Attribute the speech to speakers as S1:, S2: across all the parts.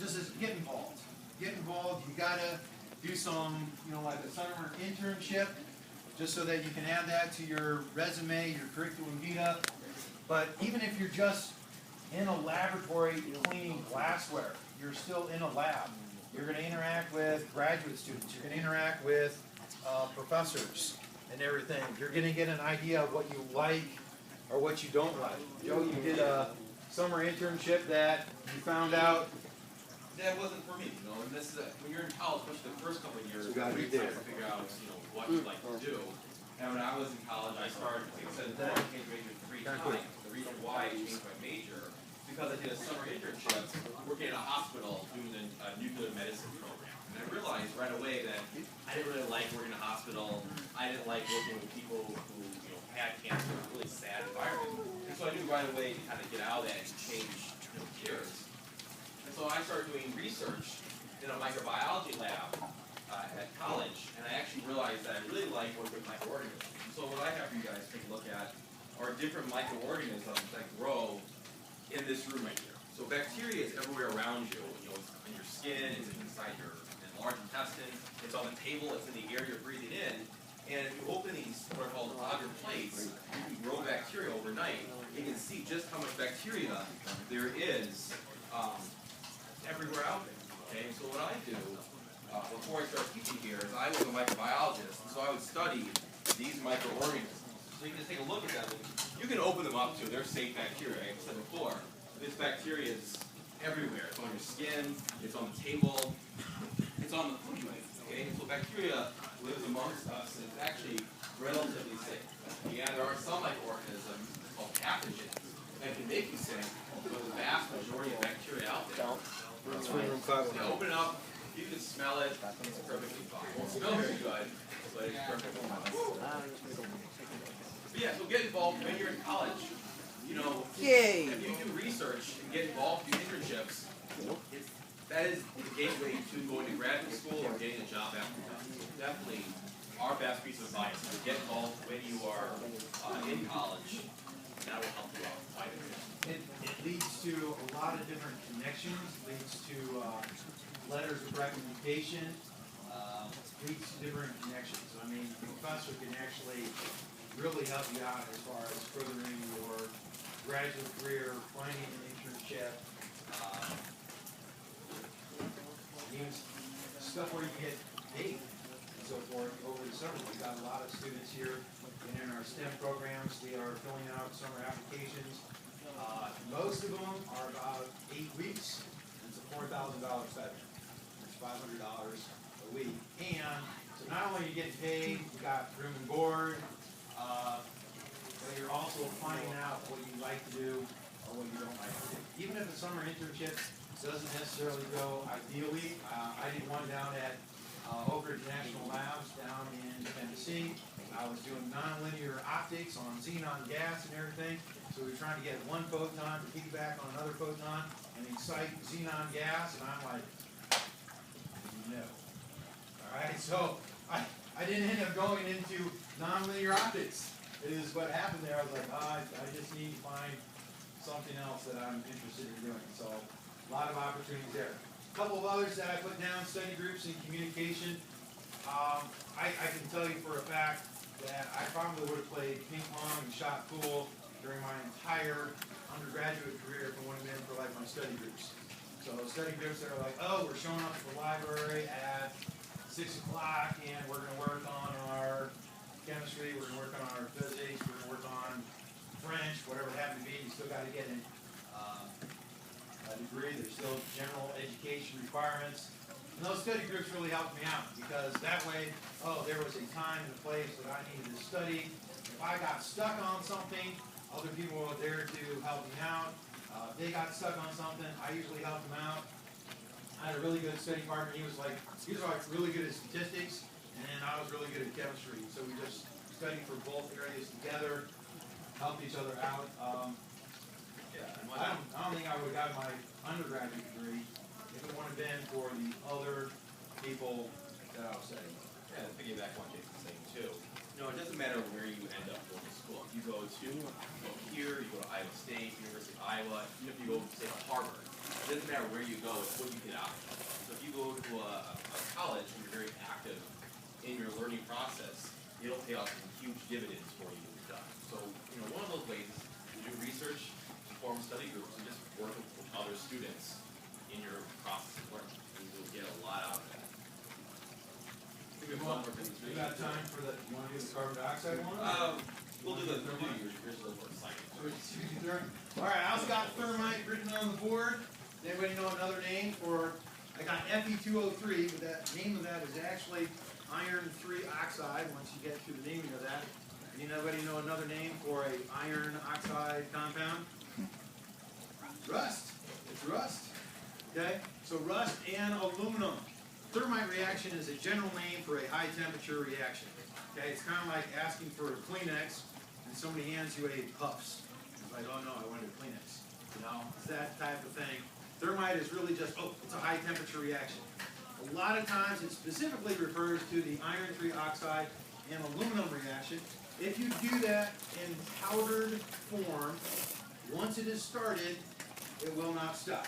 S1: just as get involved. Get involved. You gotta do some, like a summer internship, just so that you can add that to your resume, your curriculum vitae. But even if you're just in a laboratory cleaning glassware, you're still in a lab. You're going to interact with graduate students. You're going to interact with professors and everything. You're going to get an idea of what you like or what you don't like. Joe, you did a summer internship that you found out
S2: that wasn't for me, and this is when you're in college, especially the first couple of years,
S1: So
S2: you're
S1: you
S2: trying
S1: did.
S2: to figure out, what you like to do. And when I was in college, I started, like I said, I changed major 3 times. The reason why I changed my major is because I did a summer internship working in a hospital doing a nuclear medicine program. And I realized right away that I didn't really like working in a hospital. I didn't like working with people who had cancer. It was a really sad environment. And so I knew right away to kind of get out of that and change careers. And so I started doing research in a microbiology lab at college, and I actually realized that I really like working with microorganisms. So what I have for you guys to take a look at are different microorganisms that grow in this room right here. So bacteria is everywhere around you. It's in your skin, it's inside your large intestine, it's on the table, it's in the air you're breathing in. And if you open these, what are called agar plates, you can grow bacteria overnight. You can see just how much bacteria there is everywhere out there. Okay, so what I do before I started teaching here is I was a microbiologist, and so I would study these microorganisms. So you can just take a look at them. And you can open them up too. They're safe bacteria. Like I said before, this bacteria is everywhere. It's on your skin. It's on the table. It's on the food you eat. Okay, so bacteria lives amongst us, and it's actually relatively safe. Yeah, there are some microorganisms called pathogens that can make you sick, but the vast majority of bacteria out there. So you open it up, you can smell it, it's perfectly fine. It won't smell very good, but it's perfectly fine. But yeah, so get involved when you're in college.
S3: Yay!
S2: If you do research and get involved in internships, that is the gateway to going to graduate school or getting a job after that. So definitely our best piece of advice is to get involved when you are in college. That will help you out quite a bit.
S1: it leads to a lot of different connections, leads to letters of recommendation, leads to different connections. I mean, the professor can actually really help you out as far as furthering your graduate career, finding an internship, even stuff where you get paid and so forth over the summer. We've got a lot of students here in our STEM programs. They are filling out summer applications. Most of them are about 8 weeks. It's a $4,000 stipend. It's $500 a week. And so not only are you getting paid, you got room and board, but you're also finding out what you like to do or what you don't like to do. Even if the summer internship doesn't necessarily go ideally. I did one down at Oak Ridge National Labs down in Tennessee. I was doing nonlinear optics on xenon gas and everything. So we were trying to get one photon to piggyback on another photon and excite xenon gas, and I'm like, no. Alright, so I didn't end up going into nonlinear optics. Is what happened there. I was like, I just need to find something else that I'm interested in doing. So a lot of opportunities there. A couple of others that I put down, study groups and communication. I can tell you for a fact that I probably would have played ping pong and shot pool during my entire undergraduate career if it wouldn't have been for like my study groups. So study groups that are like, oh, we're showing up at the library at 6 o'clock and we're going to work on our chemistry, we're going to work on our physics, we're going to work on French, whatever it happened to be. You still got to get a degree. There's still general education requirements. And those study groups really helped me out because that way, there was a time and a place that I needed to study. If I got stuck on something, other people were there to help me out. If they got stuck on something, I usually helped them out. I had a really good study partner. He was really good at statistics, and I was really good at chemistry. So we just studied for both areas together, helped each other out. I don't think I would have gotten my undergraduate degree if it wouldn't have been for the other people that I was studying.
S2: Yeah, to piggyback on Jason's saying too. It doesn't matter where you end up going to school. If you go here, you go to Iowa State, University of Iowa, even if you go, say, to Harvard, it doesn't matter where you go, it's what you can get out of it. So if you go to a college and you're very active in your learning process, it'll pay off some huge dividends for you when you're done. So, one of those ways is to do research, form study groups, and just work with other students in your process of learning. And you'll get a lot out of that.
S1: We got time for the, you want to do the carbon dioxide one?
S2: We'll do yours a little more exciting.
S4: All right, I also got thermite written on the board. Does anybody know another name for? I got Fe2O3, but that name of that is actually iron 3 oxide. Once you get to the naming of that, anybody know another name for a iron oxide compound? Rust. It's rust. Okay, so rust and aluminum. Thermite reaction is a general name for a high temperature reaction. Okay, it's kind of like asking for a Kleenex and somebody hands you a Puffs. It's like, oh no, I wanted a Kleenex. It's that type of thing. Thermite is really just, it's a high temperature reaction. A lot of times it specifically refers to the iron 3 oxide and aluminum reaction. If you do that in powdered form, once it is started, it will not stop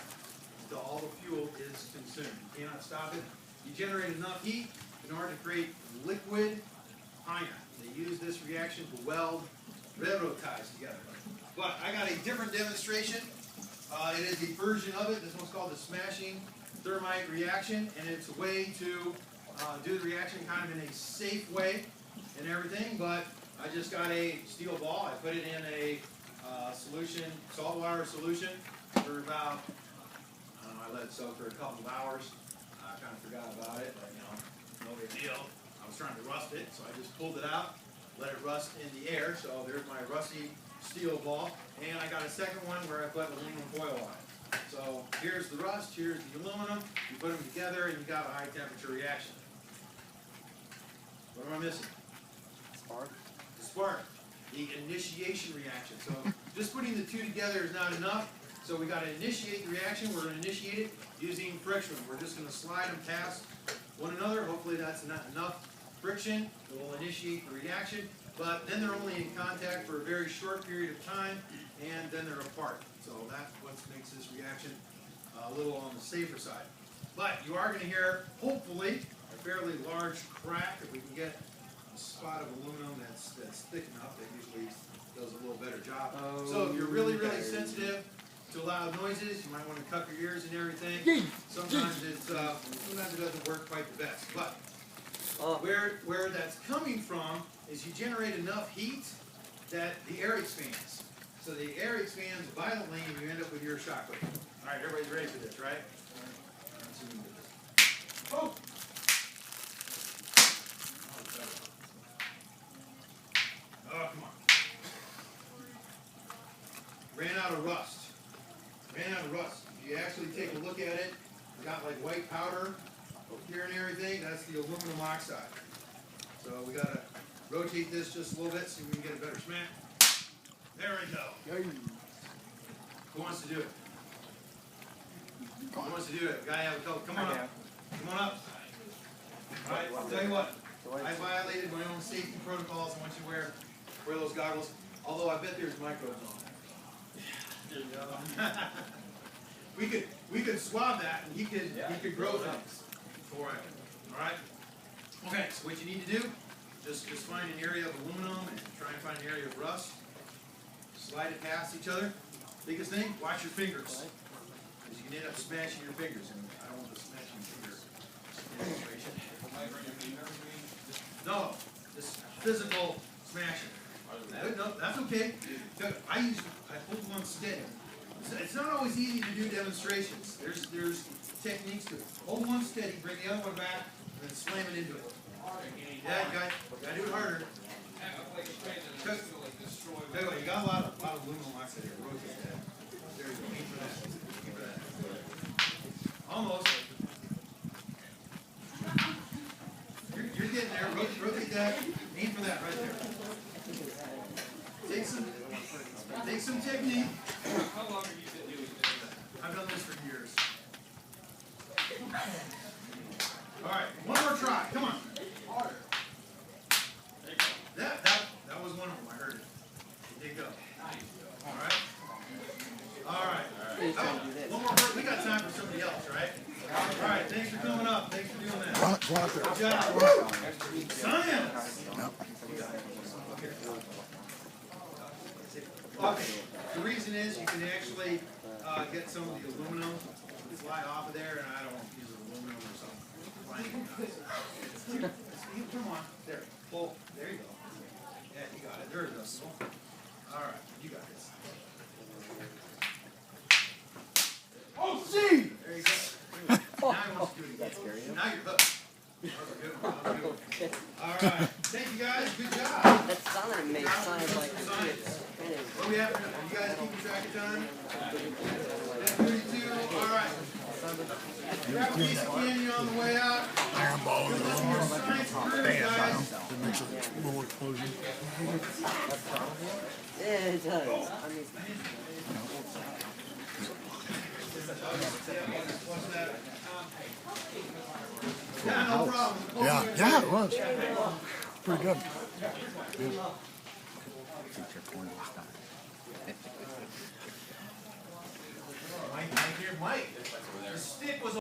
S4: until all the fuel is consumed. You cannot stop it. You generate enough heat in order to create liquid iron. They use this reaction to weld railroad ties together. But I got a different demonstration. It is a version of it. This one's called the smashing thermite reaction, and it's a way to do the reaction kind of in a safe way and everything. But I just got a steel ball. I put it in a solution, salt water solution, for about, I let it soak for a couple of hours. I kind of forgot about it, but no big deal. I was trying to rust it, so I just pulled it out, let it rust in the air. So there's my rusty steel ball, and I got a second one where I put aluminum foil on it. So here's the rust, here's the aluminum. You put them together, and you got a high temperature reaction. What am I missing?
S3: Spark.
S4: The spark, the initiation reaction. So just putting the two together is not enough. So we got to initiate the reaction. We're going to initiate it using friction. We're just going to slide them past one another. Hopefully that's not enough friction. It will initiate the reaction. But then they're only in contact for a very short period of time, and then they're apart. So that's what makes this reaction a little on the safer side. But you are going to hear, hopefully, a fairly large crack. If we can get a spot of aluminum that's thick enough, that usually does a little better job. So if you're really, really sensitive to loud noises, you might want to cup your ears and everything. Sometimes it doesn't work quite the best. But where that's coming from is you generate enough heat that the air expands. So the air expands violently, and you end up with your shockwave. All right, everybody's ready for this, right? Oh! Oh, come on. Ran out of rust. If you actually take a look at it, we got like white powder here and everything. That's the aluminum oxide. So we got to rotate this just a little bit so we can get a better smack. There we go. Who wants to do it? Who wants to do it? Guy have a coat. Come on up. Come on up. All right, I'll tell you what. I violated my own safety protocols once you wear those goggles. Although I bet there's microbes on there. we could swab that, and he could grow things for it. All right. Okay. So what you need to do, just find an area of aluminum and try and find an area of rust. Slide it past each other. Biggest thing, watch your fingers, because you can end up smashing your fingers, and I don't want the smashing finger demonstration. No, just physical smashing. No, that's okay. I hold one steady. It's not always easy to do demonstrations. There's techniques to it. Hold one steady, bring the other one back, and then slam it into it. Yeah, you gotta do it harder. Tell you what, you got a lot of aluminum oxide here. Rotate that. There you go. Aim for that. Aim for that. Almost. You're getting there. Rotate that. Aim for that right there. Take some technique.
S2: How long have you been doing this?
S4: I've done this for years. All right, one more try. Come on. Harder. That was one of them. I heard it. It did go. All right. Oh, one more. We got time for somebody else, right? Thanks for coming up. Thanks for doing that.
S5: Go out there.
S4: Good job. Science. Okay. The reason is you can actually get some of the aluminum fly off of there, and I don't want to use aluminum or something. Come on. There. Pull. There you go. Yeah, you got it. There it goes. All right. You got this. Oh, see! There you go. Now he wants to do it again. Now you're hooked. That was a good one. That was a good one. All right. Thank you guys. Good job.
S3: That sound makes sound like it's kind of.
S4: What do we have? Are you guys keeping track of time? 10:32. All right. Grab a piece of candy on the way out.
S5: Iron ball
S4: Good
S5: and
S4: luck in your science careers, guys.
S5: It makes a little explosion.
S3: Yeah, it does. I mean,
S4: What's that? Yeah, no problem.
S5: Yeah, it was. Pretty good.
S4: Mike, Mike, here, Mike. The stick was